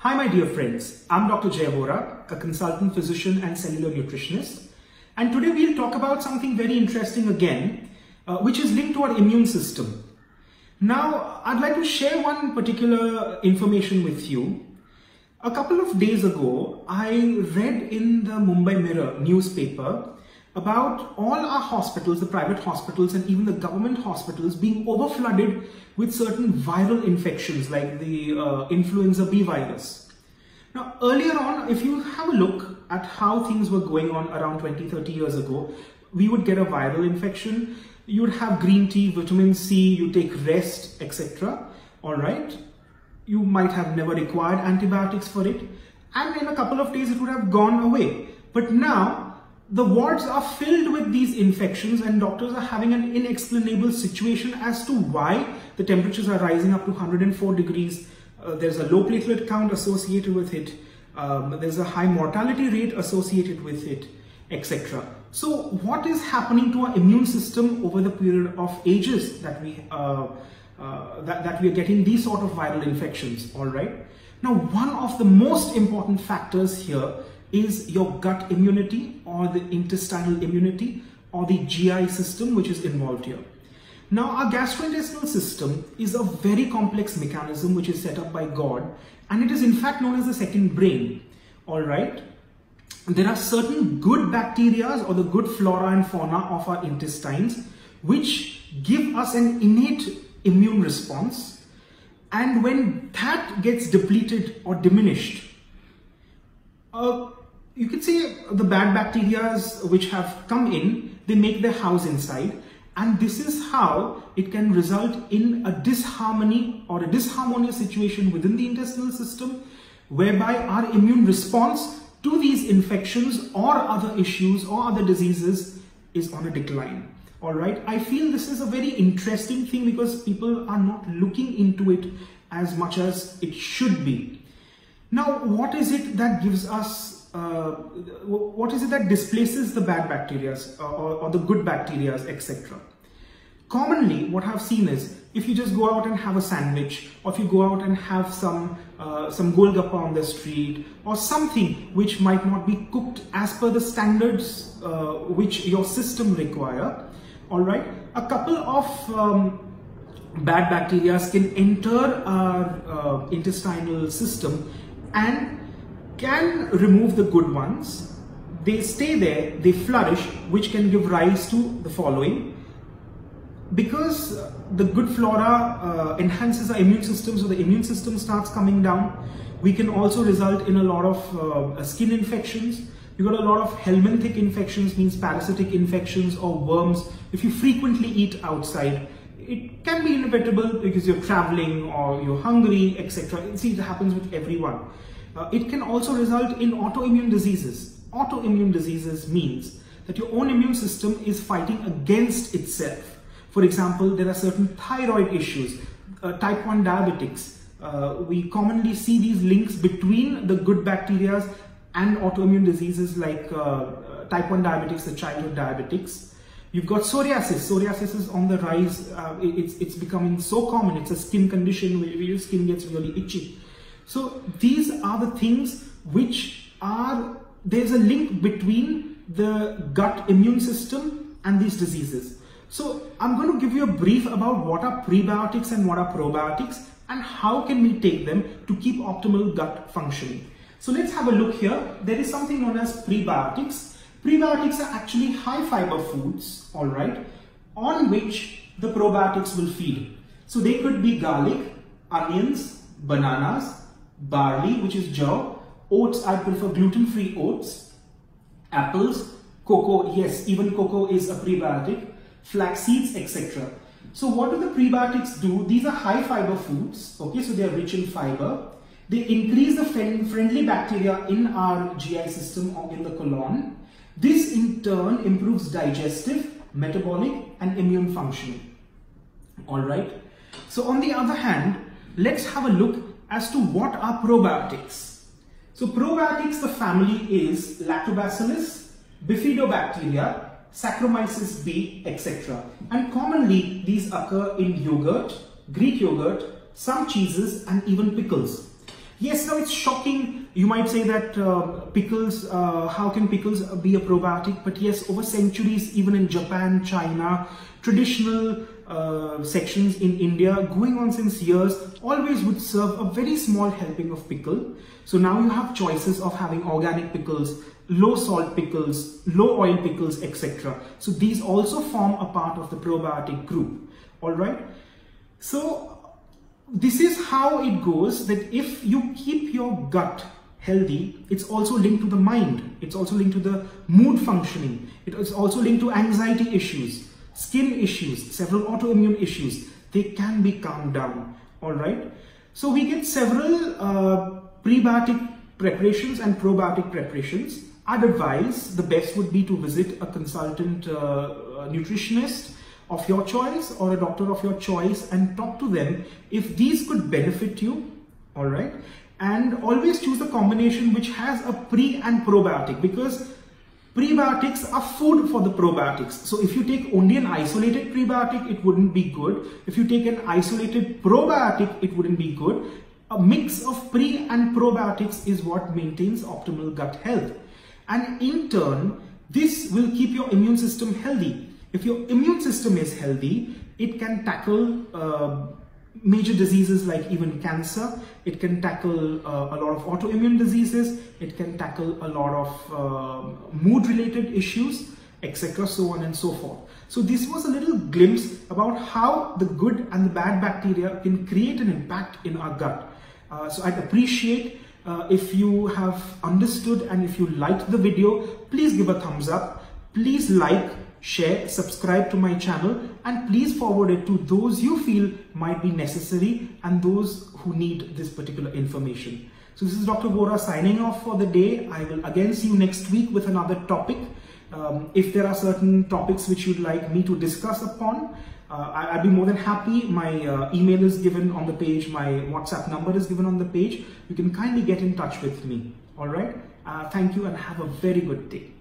Hi my dear friends, I'm Dr. Vora, a consultant physician and cellular nutritionist, and today we'll talk about something very interesting again, which is linked to our immune system. Now, I'd like to share one particular information with you. A couple of days ago, I read in the Mumbai Mirror newspaper about all our hospitals, the private hospitals and even the government hospitals being overflooded with certain viral infections like the influenza B virus. Now, earlier on, if you have a look at how things were going on around 20-30 years ago, we would get a viral infection, you would have green tea, vitamin C, you take rest, etc. All right. You might have never required antibiotics for it, and in a couple of days it would have gone away. But now, the wards are filled with these infections and doctors are having an inexplainable situation as to why the temperatures are rising up to 104 degrees. There's a low platelet count associated with it. There's a high mortality rate associated with it, etc. So what is happening to our immune system over the period of ages that we are getting these sort of viral infections, all right? Now, one of the most important factors here is your gut immunity or the intestinal immunity or the GI system which is involved here. Now, our gastrointestinal system is a very complex mechanism which is set up by God, and it is in fact known as the second brain, all right? There are certain good bacteria or the good flora and fauna of our intestines which give us an innate immune response, and when that gets depleted or diminished, you could say the bad bacteria which have come in, they make their house inside, and this is how it can result in a disharmony or a disharmonious situation within the intestinal system, whereby our immune response to these infections or other issues or other diseases is on a decline. All right, I feel this is a very interesting thing because people are not looking into it as much as it should be. Now, what is it that gives us what is it that displaces the bad bacteria or the good bacteria, etc.? Commonly, what I've seen is if you just go out and have a sandwich, or if you go out and have some golgappa on the street, or something which might not be cooked as per the standards which your system require, all right, a couple of bad bacteria can enter our intestinal system and can remove the good ones. They stay there, they flourish, which can give rise to the following. Because the good flora enhances our immune system, so the immune system starts coming down, we can also result in a lot of skin infections. You got a lot of helminthic infections, means parasitic infections or worms. If you frequently eat outside, it can be inevitable because you're traveling or you're hungry, etc. See, it happens with everyone. It can also result in autoimmune diseases. Autoimmune diseases means that your own immune system is fighting against itself. For example, there are certain thyroid issues, type 1 diabetics. We commonly see these links between the good bacteria and autoimmune diseases like type 1 diabetics, the childhood diabetics. You've got psoriasis. Psoriasis is on the rise. It's becoming so common. It's a skin condition where your skin gets really itchy. So these are the things which are, there's a link between the gut immune system and these diseases. So I'm going to give you a brief about what are prebiotics and what are probiotics and how can we take them to keep optimal gut functioning. So let's have a look here. There is something known as prebiotics. Prebiotics are actually high fiber foods, all right, on which the probiotics will feed. So they could be garlic, onions, bananas, barley, which is jaw, oats. I prefer gluten-free oats, apples, cocoa. Yes, even cocoa is a prebiotic, flax seeds, etc. So what do the prebiotics do? These are high fiber foods, okay, so they are rich in fiber. They increase the friendly bacteria in our GI system or in the colon. This in turn improves digestive, metabolic and immune functioning. All right. So on the other hand, let's have a look as to what are probiotics. So probiotics, the family is Lactobacillus, Bifidobacteria, Saccharomyces B, etc. And commonly these occur in yogurt, Greek yogurt, some cheeses and even pickles. Yes, now it's shocking. You might say that pickles, how can pickles be a probiotic? But yes, over centuries, even in Japan, China, traditional sections in India, going on since years, always would serve a very small helping of pickle. So now you have choices of having organic pickles, low salt pickles, low oil pickles, etc. So these also form a part of the probiotic group. All right. So this is how it goes, that if you keep your gut healthy, it's also linked to the mind. It's also linked to the mood functioning. It is also linked to anxiety issues, skin issues, several autoimmune issues. They can be calmed down. All right. So we get several prebiotic preparations and probiotic preparations. I'd advise the best would be to visit a consultant nutritionist of your choice or a doctor of your choice and talk to them if these could benefit you. All right. And always choose a combination which has a pre and probiotic, because prebiotics are food for the probiotics. So if you take only an isolated prebiotic, it wouldn't be good. If you take an isolated probiotic, it wouldn't be good. A mix of pre and probiotics is what maintains optimal gut health. And in turn, this will keep your immune system healthy. If your immune system is healthy, it can tackle major diseases like even cancer. It can tackle a lot of autoimmune diseases. It can tackle a lot of mood-related issues, etc., so on and so forth. So this was a little glimpse about how the good and the bad bacteria can create an impact in our gut. So I'd appreciate if you have understood, and if you liked the video, please give a thumbs up. Please like, share, subscribe to my channel, and please forward it to those you feel might be necessary and those who need this particular information. So this is Dr. Vora signing off for the day. I will again see you next week with another topic. If there are certain topics which you'd like me to discuss upon, I'd be more than happy. My email is given on the page. My WhatsApp number is given on the page. You can kindly get in touch with me. All right. Thank you and have a very good day.